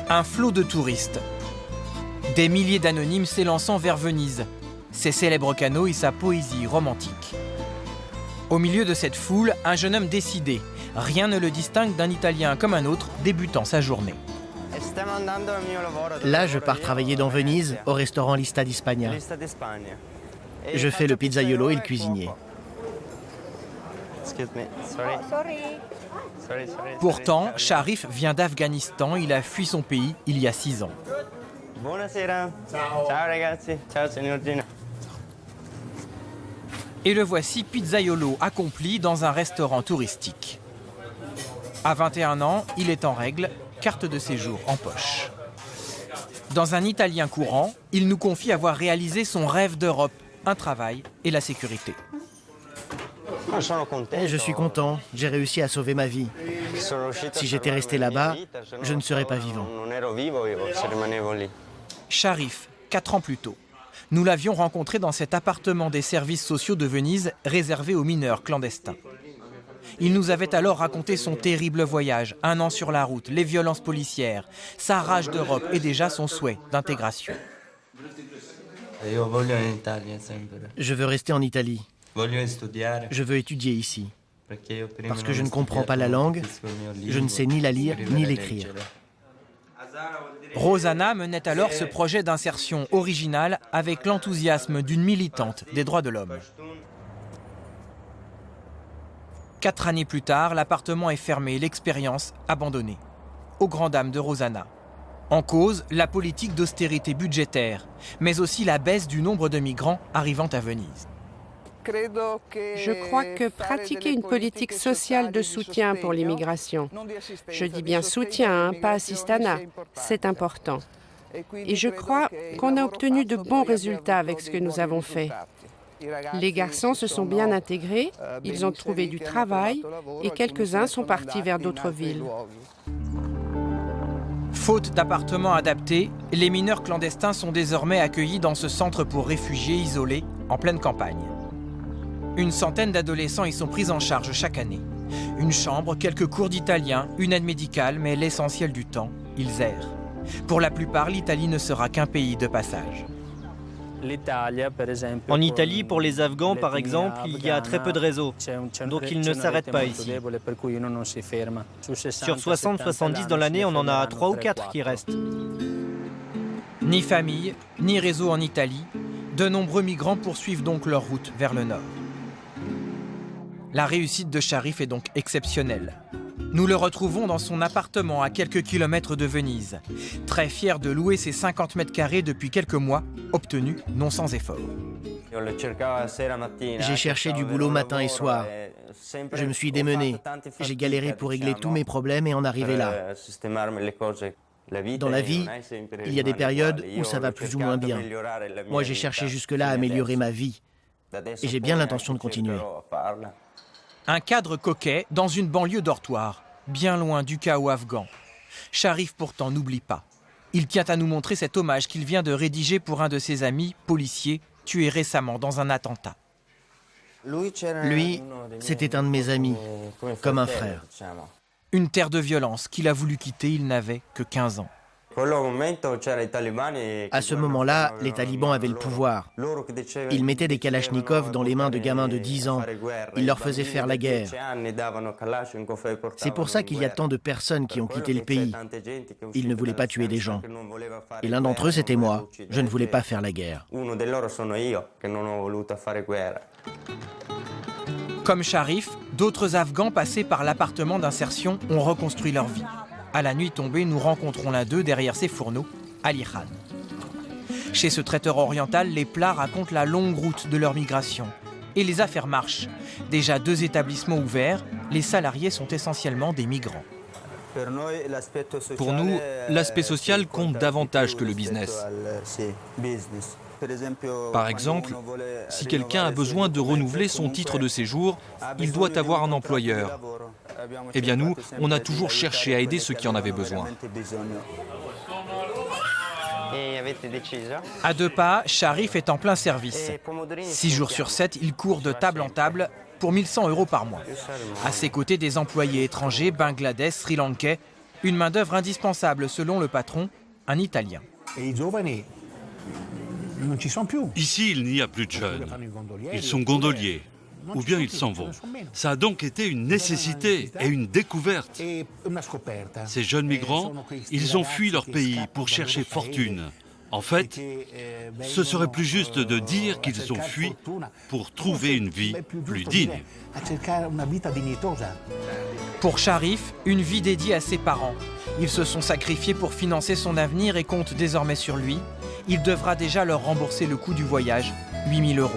Un flot de touristes. Des milliers d'anonymes s'élançant vers Venise, ses célèbres canaux et sa poésie romantique. Au milieu de cette foule, un jeune homme décidé. Rien ne le distingue d'un Italien comme un autre débutant sa journée. Là, je pars travailler dans Venise, au restaurant Lista di Spagna. Je fais le pizzaiolo et le cuisinier. Pourtant, Sharif vient d'Afghanistan, il a fui son pays il y a 6 ans. Et le voici pizzaiolo accompli dans un restaurant touristique. À 21 ans, il est en règle, carte de séjour en poche. Dans un italien courant, il nous confie avoir réalisé son rêve d'Europe, un travail et la sécurité. Je suis content, j'ai réussi à sauver ma vie. Si j'étais resté là-bas, je ne serais pas vivant. Sharif, 4 ans plus tôt. Nous l'avions rencontré dans cet appartement des services sociaux de Venise réservé aux mineurs clandestins. Il nous avait alors raconté son terrible voyage, 1 an sur la route, les violences policières, sa rage d'Europe et déjà son souhait d'intégration. Je veux rester en Italie. Je veux étudier ici. Parce que je ne comprends pas la langue, je ne sais ni la lire ni l'écrire. Rosanna menait alors ce projet d'insertion original avec l'enthousiasme d'une militante des droits de l'homme. 4 années plus tard, l'appartement est fermé, l'expérience abandonnée. Aux grandes dames de Rosanna. En cause, la politique d'austérité budgétaire, mais aussi la baisse du nombre de migrants arrivant à Venise. Je crois que pratiquer une politique sociale de soutien pour l'immigration, je dis bien soutien, pas assistanat, c'est important. Et je crois qu'on a obtenu de bons résultats avec ce que nous avons fait. Les garçons se sont bien intégrés, ils ont trouvé du travail et quelques-uns sont partis vers d'autres villes. Faute d'appartements adaptés, les mineurs clandestins sont désormais accueillis dans ce centre pour réfugiés isolés en pleine campagne. Une centaine d'adolescents y sont pris en charge chaque année. Une chambre, quelques cours d'italien, une aide médicale, mais l'essentiel du temps, ils errent. Pour la plupart, l'Italie ne sera qu'un pays de passage. En Italie, pour les Afghans, par exemple, il y a très peu de réseaux, donc ils ne s'arrêtent pas ici. Sur 60-70 dans l'année, on en a 3 ou 4 qui restent. Ni famille, ni réseau en Italie, de nombreux migrants poursuivent donc leur route vers le nord. La réussite de Sharif est donc exceptionnelle. Nous le retrouvons dans son appartement à quelques kilomètres de Venise, très fier de louer ses 50 mètres carrés depuis quelques mois, obtenus non sans effort. J'ai cherché du boulot matin et soir. Je me suis démené. J'ai galéré pour régler tous mes problèmes et en arriver là. Dans la vie, il y a des périodes où ça va plus ou moins bien. Moi, j'ai cherché jusque-là à améliorer ma vie. Et j'ai bien l'intention de continuer. Un cadre coquet dans une banlieue dortoir, bien loin du chaos afghan. Sharif pourtant n'oublie pas. Il tient à nous montrer cet hommage qu'il vient de rédiger pour un de ses amis, policier, tué récemment dans un attentat. Lui, c'était un de mes amis, comme un frère. Une terre de violence qu'il a voulu quitter, il n'avait que 15 ans. À ce moment-là, les talibans avaient le pouvoir. Ils mettaient des kalachnikovs dans les mains de gamins de 10 ans. Ils leur faisaient faire la guerre. C'est pour ça qu'il y a tant de personnes qui ont quitté le pays. Ils ne voulaient pas tuer des gens. Et l'un d'entre eux, c'était moi. Je ne voulais pas faire la guerre. Comme Sharif, d'autres Afghans passés par l'appartement d'insertion ont reconstruit leur vie. À la nuit tombée, nous rencontrons l'un d'eux derrière ses fourneaux, Ali Khan. Chez ce traiteur oriental, les plats racontent la longue route de leur migration. Et les affaires marchent. Déjà 2 établissements ouverts, les salariés sont essentiellement des migrants. Pour nous, l'aspect social compte davantage que le business. Par exemple, si quelqu'un a besoin de renouveler son titre de séjour, il doit avoir un employeur. Eh bien nous, on a toujours cherché à aider ceux qui en avaient besoin. À 2 pas, Sharif est en plein service. 6 jours sur 7, il court de table en table pour 1 100 € par mois. À ses côtés, des employés étrangers, bangladais, sri-lankais, Une main-d'œuvre indispensable selon le patron, un Italien. Ici, il n'y a plus de jeunes. Ils sont gondoliers, ou bien ils s'en vont. Ça a donc été une nécessité et une découverte. Ces jeunes migrants, ils ont fui leur pays pour chercher fortune. En fait, ce serait plus juste de dire qu'ils ont fui pour trouver une vie plus digne. Pour Sharif, une vie dédiée à ses parents. Ils se sont sacrifiés pour financer son avenir et comptent désormais sur lui. Il devra déjà leur rembourser le coût du voyage, 8 000 €.